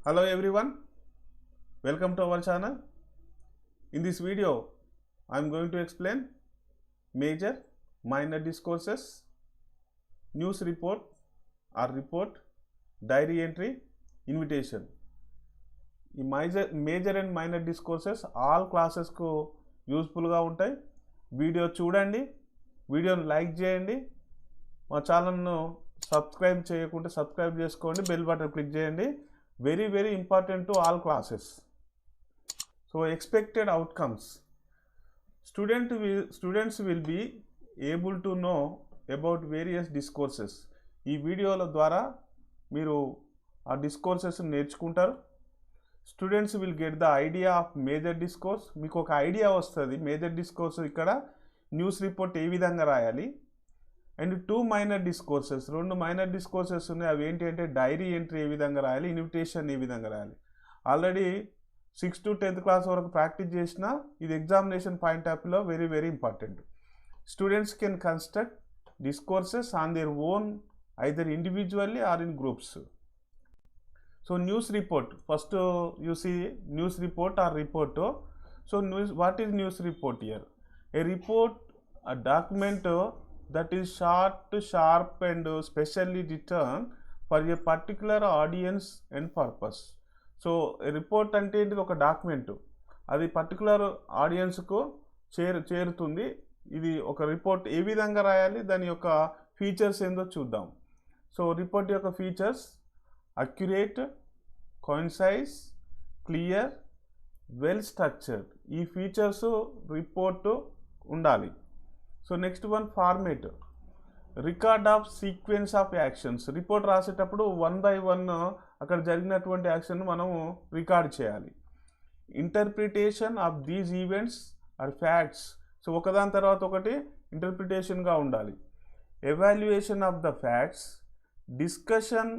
Hello everyone, welcome to our channel. In this video, I am going to explain major, minor discourses, news report or report, diary entry, invitation. ఈ major and minor discourses all క్లాసెస్కు యూస్ఫుల్గా ఉంటాయి. Video చూడండి, వీడియోను like చేయండి, మా ఛానల్ను subscribe చేయకుంటే సబ్స్క్రైబ్ చేసుకోండి, బెల్ బటన్ క్లిక్ చేయండి. Very important to all classes. So expected outcomes. Students will be able to know about various discourses. ఈ వీడియోల ద్వారా మీరు ఆ డిస్కోర్సెస్ నేర్చుకుంటారు. Students will get the idea of major discourse. మీకు ఒక ఐడియా వస్తుంది మేజర్ డిస్కోర్స్ ఇక్కడ న్యూస్ రిపోర్ట్ ఏ విధంగా రాయాలి. And 2 minor discourses, 2 minor discourses ఉన్నాయి. అవి ఏంటి అంటే డైరీ ఎంట్రీ ఏ విధంగా రాయాలి, ఇన్విటేషన్ ఏ విధంగా రాయాలి. Already 6th to 10th class వరకు ప్రాక్టీస్ చేసిన ఇది ఎగ్జామినేషన్ పాయింట్ ఆఫ్ వ్యూలో very important. Students can construct discourses on their own either individually or in groups. So news report, first you see news report or report. So what is news report here? A report, a document that is short, sharp and specially written for a particular audience and purpose. So report అంటే ఏంటిది? ఒక document, అది particular ఆడియన్స్కు చేరుతుంది. ఇది ఒక report ఏ విధంగా రాయాలి, దాని యొక్క ఫీచర్స్ ఏందో చూద్దాం. సో రిపోర్ట్ యొక్క features: accurate, concise, clear, well structured. ఈ ఫీచర్స్ రిపోర్టు ఉండాలి. So next one, format, record of sequence of actions. Report రాసేటప్పుడు 1 by 1 అక్కడ జరిగినటువంటి యాక్షన్ మనము రికార్డ్ చేయాలి. Interpretation of these events or facts. So ఒకదాని తర్వాత ఒకటి ఇంటర్ప్రిటేషన్గా ఉండాలి. Evaluation of the facts, discussion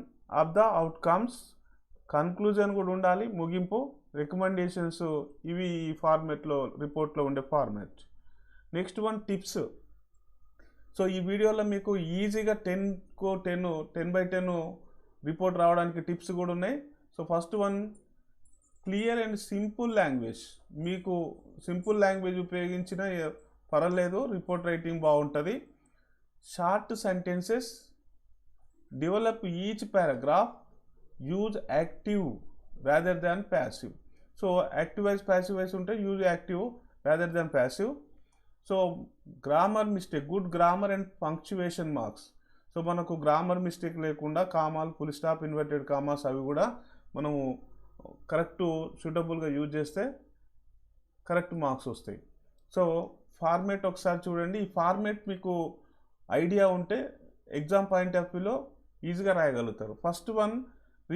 of the outcomes, conclusion కూడా ఉండాలి, ముగింపు, రికమెండేషన్స్. ఇవి ఈ ఫార్మేట్లో రిపోర్ట్లో ఉండే format. Next one, tips. So ఈ వీడియోలో మీకు ఈజీగా 10 by 10 రిపోర్ట్ రావడానికి టిప్స్ కూడా ఉన్నాయి. So first one, clear and simple language. మీకు సింపుల్ లాంగ్వేజ్ ఉపయోగించిన పర్వాలేదు, రిపోర్ట్ రైటింగ్ బాగుంటుంది. Short sentences, develop each paragraph, use active rather than passive. So active wise, passive wise ఉంటే use active rather than passive. So grammar mistake, good grammar and punctuation marks. So మనకు grammar mistake లేకుండా కామాలు, full stop, inverted commas అవి కూడా మనము correct సూటబుల్గా use చేస్తే correct marks వస్తాయి. సో ఫార్మేట్ ఒకసారి చూడండి. ఈ ఫార్మేట్ మీకు ఐడియా ఉంటే ఎగ్జామ్ పాయింట్ ఆఫ్ వ్యూలో ఈజీగా రాయగలుగుతారు. ఫస్ట్ వన్,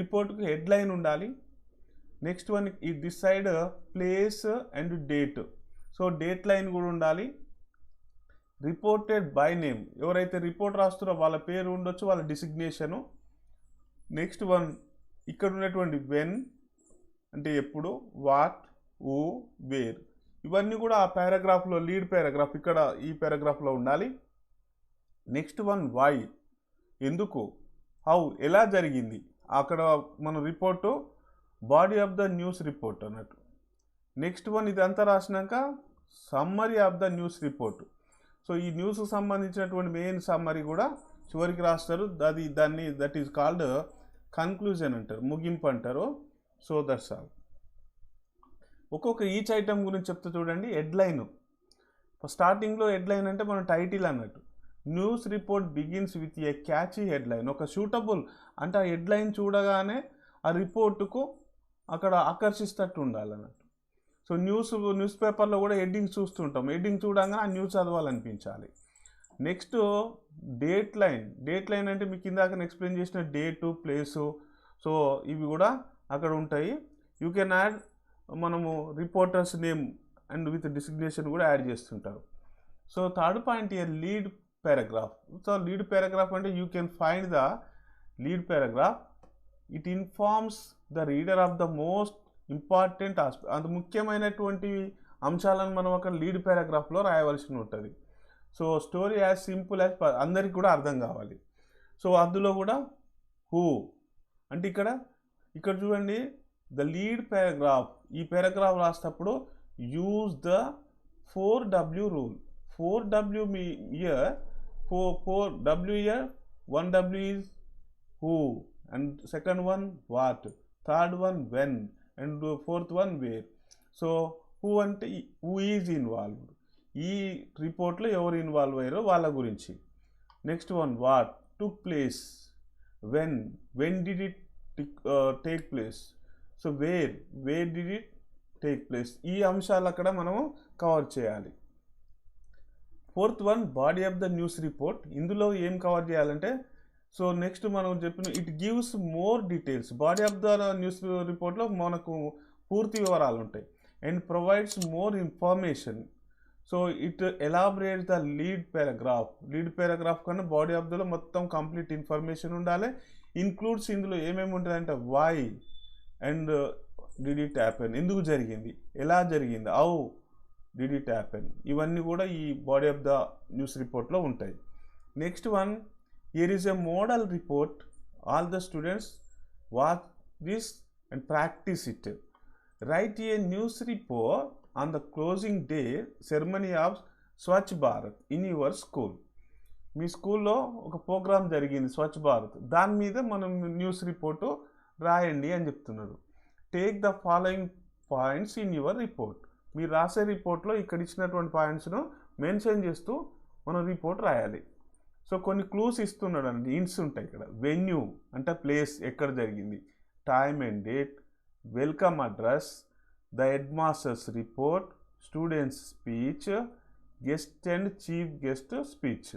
రిపోర్ట్కి హెడ్లైన్ ఉండాలి. నెక్స్ట్ వన్, ఈ decide place and date. So date line కూడా ఉండాలి. రిపోర్టెడ్ బై నేమ్, ఎవరైతే రిపోర్ట్ రాస్తారో వాళ్ళ పేరు ఉండొచ్చు, వాళ్ళ డిసిగ్నేషను. నెక్స్ట్ వన్, ఇక్కడ ఉన్నటువంటి వెన్ అంటే ఎప్పుడు, వాట్, ఊ, వేర్, ఇవన్నీ కూడా ఆ పారాగ్రాఫ్లో లీడ్ పారాగ్రాఫ్ ఇక్కడ ఈ పారాగ్రాఫ్లో ఉండాలి. నెక్స్ట్ వన్, వై, ఎందుకు, హౌ, ఎలా జరిగింది. అక్కడ మన report body of the news report అన్నట్టు. నెక్స్ట్ వన్, ఇదంతా రాసినాక summary of the news report. So ఈ న్యూస్కి సంబంధించినటువంటి మెయిన్ సమ్మరీ కూడా చివరికి రాస్తారు. దట్ ఈజ్ కాల్డ్ కన్క్లూజన్ అంటారు, ముగింపు అంటారు. So that's all. ఒక్కొక్క ఈచ్ ఐటమ్ గురించి చెప్తే చూడండి. హెడ్లైన్, స్టార్టింగ్లో హెడ్లైన్ అంటే మన టైటిల్ అన్నట్టు. News report begins with a catchy headline. ఒక సూటబుల్ అంటే ఆ హెడ్లైన్ చూడగానే ఆ రిపోర్టుకు అక్కడ ఆకర్షిస్తట్టు ఉండాలన్నట్టు. సో న్యూస్ పేపర్లో కూడా హెడ్డింగ్ చూస్తుంటాం, హెడ్డింగ్ చూడగానే ఆ న్యూస్ చదవాలనిపించాలి. నెక్స్ట్ డేట్ లైన్ అంటే మీకు ఇందాక ఎక్స్ప్లెయిన్ చేసిన డేటు, ప్లేసు. సో ఇవి కూడా అక్కడ ఉంటాయి. యూ కెన్ యాడ్, మనము reporters name and with designation కూడా యాడ్ చేస్తుంటారు. So third point, year lead paragraph. So lead paragraph అంటే you can find the lead paragraph. It informs the reader of the most important aspect. అంత ముఖ్యమైనటువంటి అంశాలను మనం అక్కడ lead పారాగ్రాఫ్లో రాయవలసి ఉంటుంది. So story as simple as, అందరికి కూడా అర్థం కావాలి. సో అందులో కూడా హూ అంటే ఇక్కడ ఇక్కడ చూడండి ద లీడ్ పారాగ్రాఫ్, ఈ పారాగ్రాఫ్ రాసేటప్పుడు use the 4W rule. 4W me year 4W year, 1W is who, and second one what, third one when, and fourth one where. So who అంటే who is involved, ఈ రిపోర్ట్లో ఎవరు involve అయ్యారో వాళ్ళ గురించి. Next one what took place, when did it take place, so where did it take place. ఈ అంశాలు అక్కడ మనము కవర్ చేయాలి. Fourth one body of the news report. ఇందులో ఏం కవర్ చేయాలంటే, సో నెక్స్ట్ మనం చెప్పిన it gives more details. Body of the news రిపోర్ట్లో మనకు పూర్తి వివరాలు ఉంటాయి. And provides more information. So it elaborate the lead paragraph కన్నా బాడీ ఆఫ్ దలో మొత్తం కంప్లీట్ ఇన్ఫర్మేషన్ ఉండాలి. ఇన్క్లూడ్స్ ఇందులో ఏమేమి ఉంటుందంటే why and did it happen, ఎందుకు జరిగింది, ఎలా జరిగింది, హౌ డిడ్ ఇట్ హ్యాపెన్, ఇవన్నీ కూడా ఈ బాడీ ఆఫ్ ద న్యూస్ రిపోర్ట్లో ఉంటాయి. Next one, here is a model report, all the students watch this and practice it. Write a news report on the closing day ceremony of Swachh Bharat in your school. మీ స్కూల్లో ఒక programme జరిగింది స్వచ్ఛ భారత్, దాని మీద మనం news report రాయండి అని చెప్తున్నారు. Take the following points in your report. మీరు రాసే రిపోర్ట్లో ఇక్కడ ఇచ్చినటువంటి పాయింట్స్ను మెన్షన్ చేస్తూ మనం రిపోర్ట్ రాయాలి. సో కొన్ని క్లూస్ ఇస్తున్నాడు అండి, హింట్స్ ఉంటాయి ఇక్కడ. వెన్యూ అంటే ప్లేస్, ఎక్కడ జరిగింది, time and date, welcome address, the head masters report, students speech, guest and chief guest speech,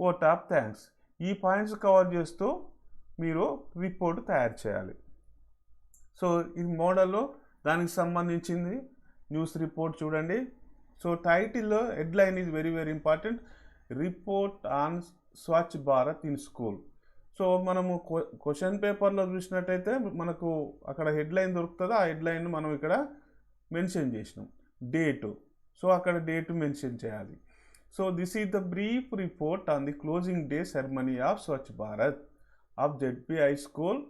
vote of thanks. ఈ పాయింట్స్ కవర్ చేస్తూ మీరు రిపోర్ట్ తయారు చేయాలి. సో ఇది మోడల్లో దానికి సంబంధించింది న్యూస్ రిపోర్ట్ చూడండి. సో టైటిల్లో headline is very very important, report on Swachh Bharat in school. So మనము క్వశ్చన్ పేపర్లో చూసినట్టయితే మనకు అక్కడ హెడ్లైన్ దొరుకుతుంది, ఆ హెడ్లైన్ మనం ఇక్కడ మెన్షన్ చేసినాం. డేటు, సో అక్కడ డేటు మెన్షన్ చేయాలి. So this is the brief report on the closing day ceremony of Swachh Bharat of ZP high school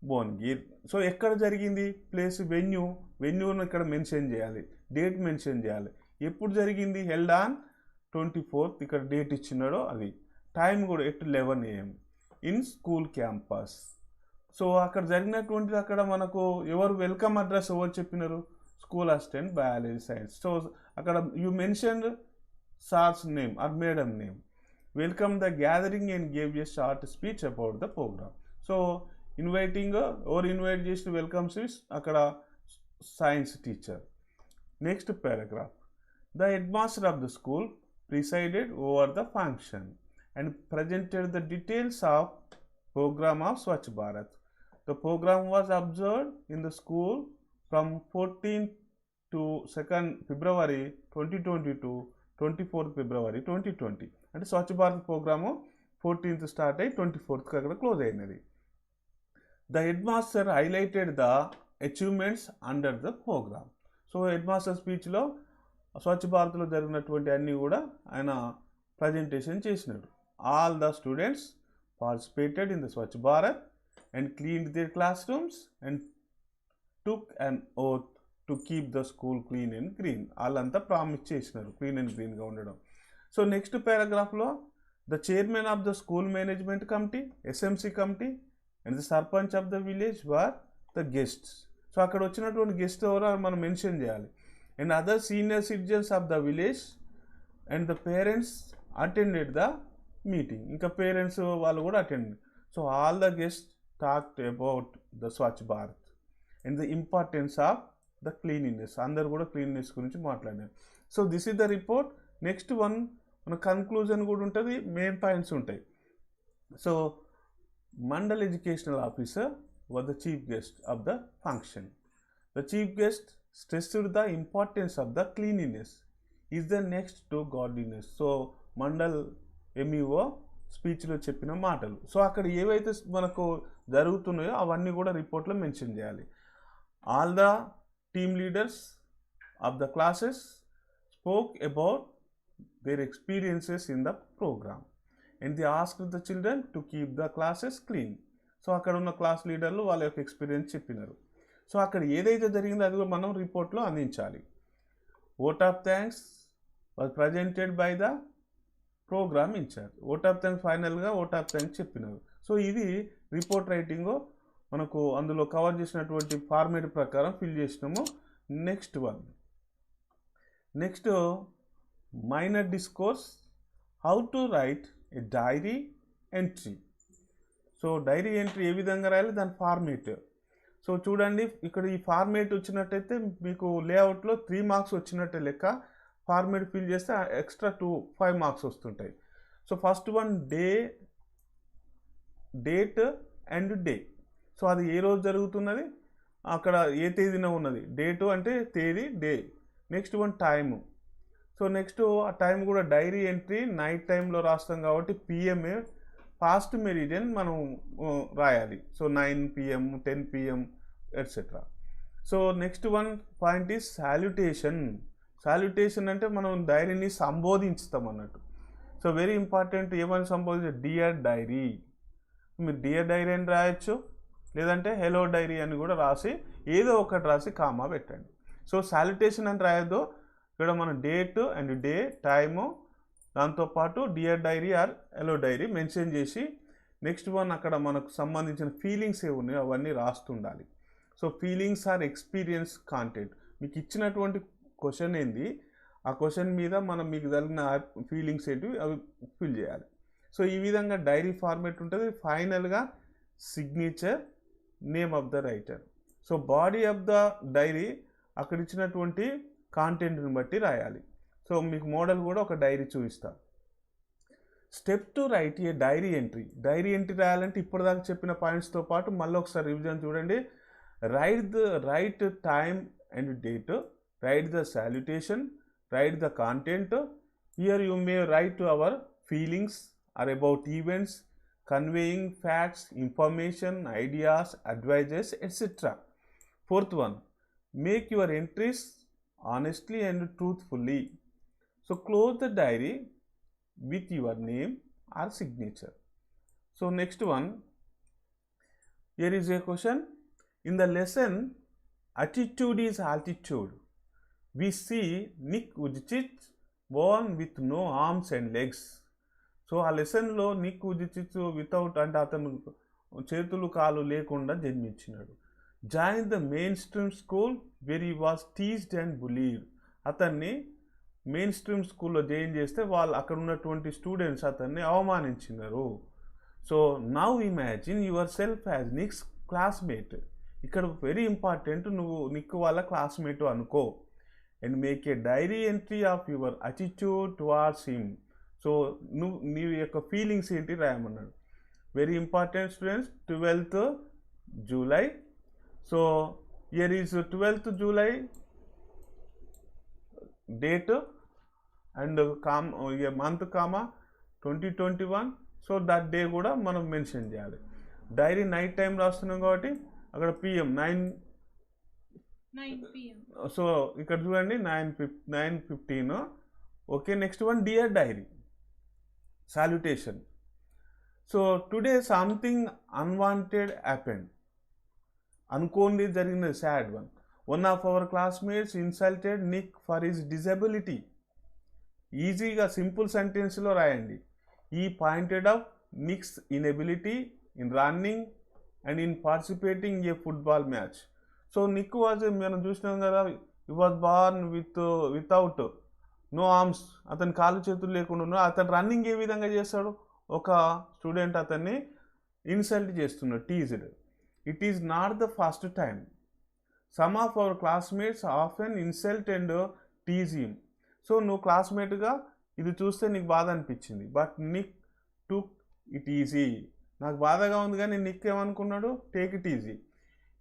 Bhuvanagir. So ఎక్కడ జరిగింది, ప్లేస్, వెన్యూను ఇక్కడ మెన్షన్ చేయాలి, డేట్ మెన్షన్ చేయాలి, ఎప్పుడు జరిగింది, హెల్డ్ ఆన్ 24th, ఇక్కడ డేట్ ఇచ్చినాడో అది, టైం కూడా at 11 AM in school campus. So అక్కడ జరిగినటువంటిది అక్కడ మనకు ఎవరు వెల్కమ్ అడ్రస్ ఎవరు చెప్పినారు, school assistant biology science. So అక్కడ you mentioned sir's name or madam name, welcome the gathering and gave a short speech about the programme. So inviting ఎవరు invite చేసిన వెల్కమ్ స్పీచ్, అక్కడ science teacher. Next paragraph, the head master of the school presided over the function and presented the details of program of Swachh Bharat. The program was observed in the school from 14th to 2nd February 2020 to 24th February 2020. అంటే Swachh Bharat programme 14th start అయ్యి 24th అక్కడ close అయినది. The head master highlighted the achievements under the programme. So head master స్పీచ్లో స్వచ్ఛ భారత్లో జరిగినటువంటి అన్నీ కూడా ఆయన ప్రజెంటేషన్ చేసినాడు. All the students participated in the Swachh Bharat and cleaned their classrooms and took an oath to keep the school clean and green. వాళ్ళంతా promise చేసినారు clean and గ్రీన్గా ఉండడం. సో నెక్స్ట్ పారాగ్రాఫ్లో the chairman of the school management committee, SMC committee and the sarpanch of the village were the guests. So అక్కడ వచ్చినటువంటి guest ఎవరో మనం mention చేయాలి. And other senior citizens of the village and the parents attended the meeting. ఇంకా parents వాళ్ళు కూడా attend. So all the guest talked about the Swachh Bharat and the importance of the cleanliness. అందరు కూడా క్లీనినెస్ గురించి మాట్లాడారు. So this is the report. Next one మన conclusion కూడా ఉంటుంది, మెయిన్ పాయింట్స్ ఉంటాయి. So mandal educational officer was the chief guest of the function. The chief guest stressed the importance of the cleanliness is the next to godliness. So mandal MEO స్పీచ్లో చెప్పిన మాటలు. So అక్కడ ఏవైతే మనకు జరుగుతున్నాయో అవన్నీ కూడా రిపోర్ట్లో మెన్షన్ చేయాలి. All the team leaders of the classes spoke about their experiences in the program and they asked the children to keep the classes clean. So అక్కడ ఉన్న క్లాస్ లీడర్లు వాళ్ళ యొక్క ఎక్స్పీరియన్స్ చెప్పినారు. సో అక్కడ ఏదైతే జరిగిందో అది కూడా మనం రిపోర్ట్లో అందించాలి. Vote of thanks was presented by the programme incharge. Vote of thanks ఫైనల్గా ఓట్ ఆఫ్ థ్యాంక్స్ చెప్పినారు. సో ఇది రిపోర్ట్ రైటింగ్ మనకు అందులో కవర్ చేసినటువంటి ఫార్మేట్ ప్రకారం ఫిల్ చేసినాము. Next minor discourse, how to write a diary entry. So diary entry ఏ విధంగా రాయాలి, దాని ఫార్మేట్. సో చూడండి ఇక్కడ ఈ ఫార్మేట్ వచ్చినట్టయితే మీకు లేఅవుట్లో 3 మార్క్స్ వచ్చినట్టే లెక్క. ఫార్మేట్ ఫిల్ చేస్తే ఎక్స్ట్రా 5 మార్క్స్ వస్తుంటాయి. So first one date and day. So అది ఏ రోజు జరుగుతున్నది, అక్కడ ఏ తేదీన ఉన్నది, డేటు అంటే తేదీ, day. Next one time. So next ఆ టైం కూడా డైరీ ఎంట్రీ నైట్ టైంలో రాస్తాం కాబట్టి పిఎంఏ పాస్ట్ మెరిడియన్ మనం రాయాలి. So 9 PM 10 PM etcetera. So next one point is salutation. Salutation అంటే మనం డైరీని సంబోధించుతాం అన్నట్టు. So very important. ఏమని సంబోధించారు, డియర్ డైరీ. మీరు డియర్ డైరీ అని రాయొచ్చు, లేదంటే హెలో డైరీ అని కూడా రాసి ఏదో ఒకటి రాసి కామా పెట్టండి. సో సాల్యుటేషన్ అని రాయొద్దు, ఇక్కడ మనం డేట్ అండ్ డే, టైము, దాంతోపాటు dear diary or hello diary mention చేసి నెక్స్ట్ వన్ అక్కడ మనకు సంబంధించిన ఫీలింగ్స్ ఏ ఉన్నాయో అవన్నీ రాస్తుండాలి. So feelings or experience content. మీకు ఇచ్చినటువంటి క్వశ్చన్ ఏంది, ఆ క్వశ్చన్ మీద మనం మీకు జరిగిన ఫీలింగ్స్ ఏంటి అవి ఫిల్ చేయాలి. సో ఈ విధంగా డైరీ ఫార్మేట్ ఉంటుంది. ఫైనల్గా signature, name of the writer. So body of the diary అక్కడ ఇచ్చినటువంటి కాంటెంట్ని బట్టి రాయాలి. సో మీకు మోడల్ కూడా ఒక డైరీ చూపిస్తా. Step to write a diary entry. Diary entry రాయాలంటే ఇప్పటిదాకా చెప్పిన పాయింట్స్తో పాటు మళ్ళీ ఒకసారి రివిజన్ చూడండి. Write time and date, write the salutation, write the content. Here you may write to our feelings or about events, conveying facts, information, ideas, advises, etcetera. Fourth one, make your entries honestly and truthfully. So close the diary with your name or signature. So next one, here is a question. In the lesson attitude is altitude, we see Nick Vujicic born with no arms and legs. So ఆ లెసన్లో Nick ఉజిచిచ్ without అంటే అతను చేతులు కాలు లేకుండా జన్మించినాడు. Join the mainstream school where he was teased and bullied. అతన్ని mainstream స్కూల్లో జాయిన్ చేస్తే వాళ్ళు అక్కడ ఉన్నటువంటి స్టూడెంట్స్ అతన్ని అవమానించినారు. So now imagine yourself as Nick's classmate. ఇక్కడ వెరీ ఇంపార్టెంట్, నువ్వు నిక్ వాళ్ళ క్లాస్మేట్ అనుకో. And make a diary entry of your attitude towards him. So నువ్వు నీ యొక్క ఫీలింగ్స్ ఏంటి రాయమన్నాడు. Very important students, 12th July. So here is 12th July date and month comma 2021. So that day కూడా మనం mention చేయాలి. Dairy night time రాస్తున్నాం కాబట్టి అక్కడ PM 9 PM. సో ఇక్కడ చూడండి 9:15. Okay, next one dear diary salutation. So today something unwanted happened. అనుకోండి జరిగిన sad one. One of our classmates insulted Nick for his disability. ఈజీగా సింపుల్ సెంటెన్స్లో రాయండి. He pointed out Nick's inability in running and in participating in a football match. So Nick was, మనం చూసినాం కదా, he was born without no arms, అతని కాళ్ళు చేతులు లేకుండా ఉన్నాడు. అతను రన్నింగ్ ఏ విధంగా చేస్తాడు, ఒక స్టూడెంట్ అతన్ని ఇన్సల్ట్ చేస్తున్నాడు, teased. It is not the first time. Some of our classmates often insult and tease him. So నువ్వు క్లాస్మేట్గా ఇది చూస్తే నీకు బాధ అనిపించింది, but Nick took it easy. నాకు బాధగా ఉంది కానీ నిక్ ఏమనుకున్నాడు, take it easy.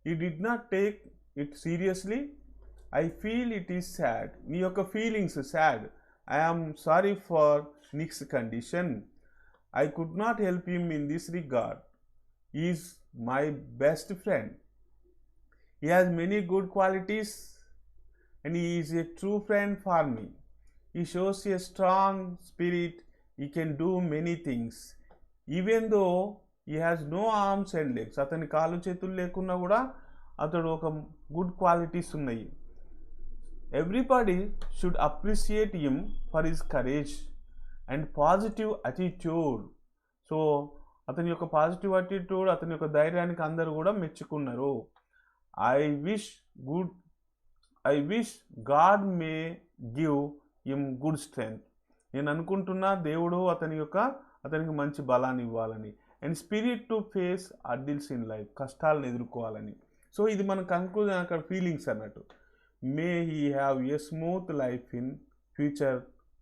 He did not take it seriously. I feel it is sad. నీ యొక్క feelings sad. I am sorry for Nick's condition. I could not help him in this regard. He is my best friend. He has many good qualities and he is a true friend for me. He shows a strong spirit. He can do many things. Even though he has no arms and legs. అతని కాళ్ళు చేతులు లేకున్నా కూడా అతడు ఒక good qualities ఉన్నాయి. Everybody should appreciate him for his courage and positive attitude. So అతని యొక్క పాజిటివ్ అటిట్యూడ్, అతని యొక్క ధైర్యానికి అందరూ కూడా మెచ్చుకున్నారు. I wish God may give him good strength. నేను అనుకుంటున్నా దేవుడు అతనికి మంచి బలాన్ని ఇవ్వాలని. And spirit to face hurdles in life, కష్టాలను ఎదుర్కోవాలని. సో ఇది మన కంక్లూజన్, అక్కడ ఫీలింగ్స్ అన్నట్టు. May he have a smooth life in future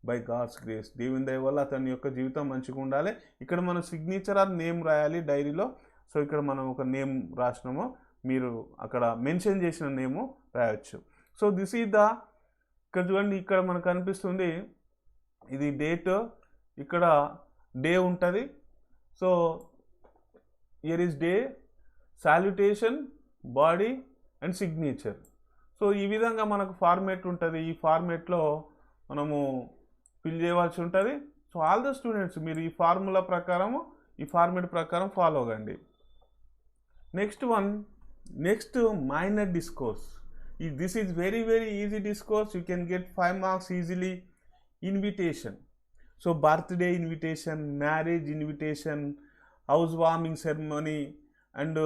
by God's grace. దేవుని దయ వల్ల అతని యొక్క జీవితం మంచిగా ఉండాలి. ఇక్కడ మనం సిగ్నేచర్ ఆర్ నేమ్ రాయాలి డైరీలో. సో ఇక్కడ మనం ఒక నేమ్ రాసినామో మీరు అక్కడ మెన్షన్ చేసిన నేము రాయొచ్చు. సో దిస్ ఈజ్ ద, ఇక్కడ చూడండి, ఇక్కడ మనకు కనిపిస్తుంది ఇది డేట్, ఇక్కడ డే ఉంటుంది. So here is day, salutation, body and signature. So ఈ విధంగా మనకు ఫార్మేట్ ఉంటుంది. ఈ ఫార్మేట్లో మనము ఫిల్ చేయవలసి ఉంటుంది. సో ఆల్ ద స్టూడెంట్స్ మీరు ఈ ఫార్ములా ప్రకారము, ఈ ఫార్మేట్ ప్రకారం ఫాలో అవ్వండి. Next minor discourse. This is very easy discourse. You can get 5 marks easily. Invitation. So birthday invitation, marriage invitation, house warming ceremony and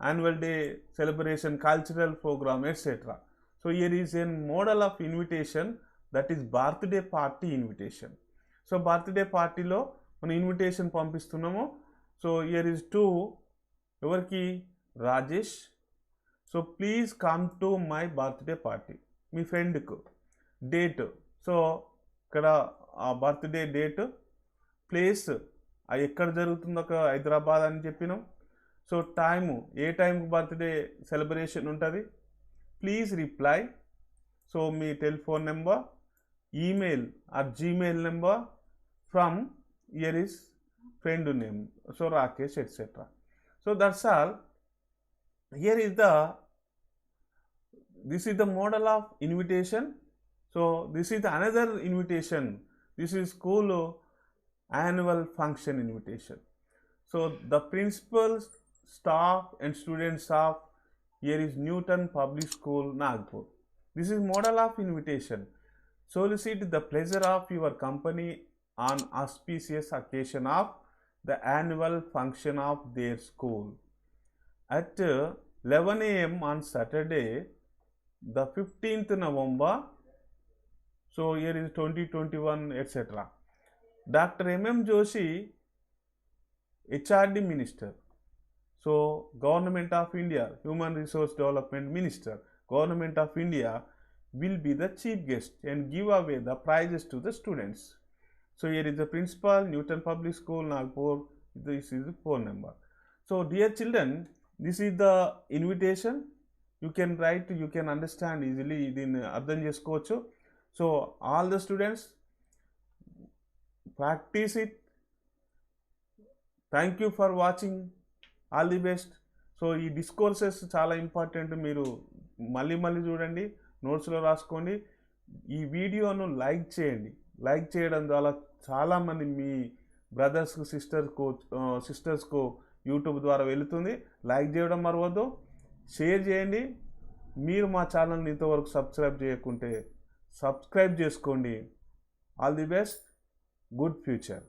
annual day celebration, cultural program, etc. So here is a model of invitation, that is birthday party invitation. So birthday party lo మన invitation పంపిస్తున్నాము. So here is to ఎవరికి, Rajesh. So please come to my birthday party, మీ ఫ్రెండ్కు. Date, so ఇక్కడ ఆ birthday date, place ఎక్కడ జరుగుతుందో ఒక హైదరాబాద్ అని చెప్పినాం. సో టైము, ఏ టైంకి బర్త్డే సెలబ్రేషన్ ఉంటుంది. Please reply. So me telephone number, email are Gmail number, from here is friend name, so Rakesh etcetera. So that's all. Here is this is the model of invitation. So this is another invitation. This is school annual function invitation. So the principals, staff and students of here is Newton Public School, Nagpur. This is model of invitation. Solicit the pleasure of your company on auspicious occasion of the annual function of their school at 11 a.m. on Saturday, the 15th November. So here is 2021, etc. Dr. M.M. Joshi, HRD Minister. So Government of India, Human Resource Development Minister, Government of India will be the chief guest and give away the prizes to the students. So here is the principal, Newton Public School, Nagpur. This is the phone number. So dear children, this is the invitation. You can write, you can understand easily. Idin ardham chesukochu. So all the students practice it. Thank you for watching. All the best. So ఈ discourses చాలా important. మీరు మళ్ళీ చూడండి, నోట్స్లో రాసుకోండి. ఈ వీడియోను like చేయండి. Like చేయడం ద్వారా చాలామంది మీ బ్రదర్స్కు, సిస్టర్స్కు యూట్యూబ్ ద్వారా వెళుతుంది. లైక్ చేయడం మరవద్దు, షేర్ చేయండి. మీరు మా ఛానల్ని ఇంతవరకు సబ్స్క్రైబ్ చేయకుంటే సబ్స్క్రైబ్ చేసుకోండి. All the best, good future.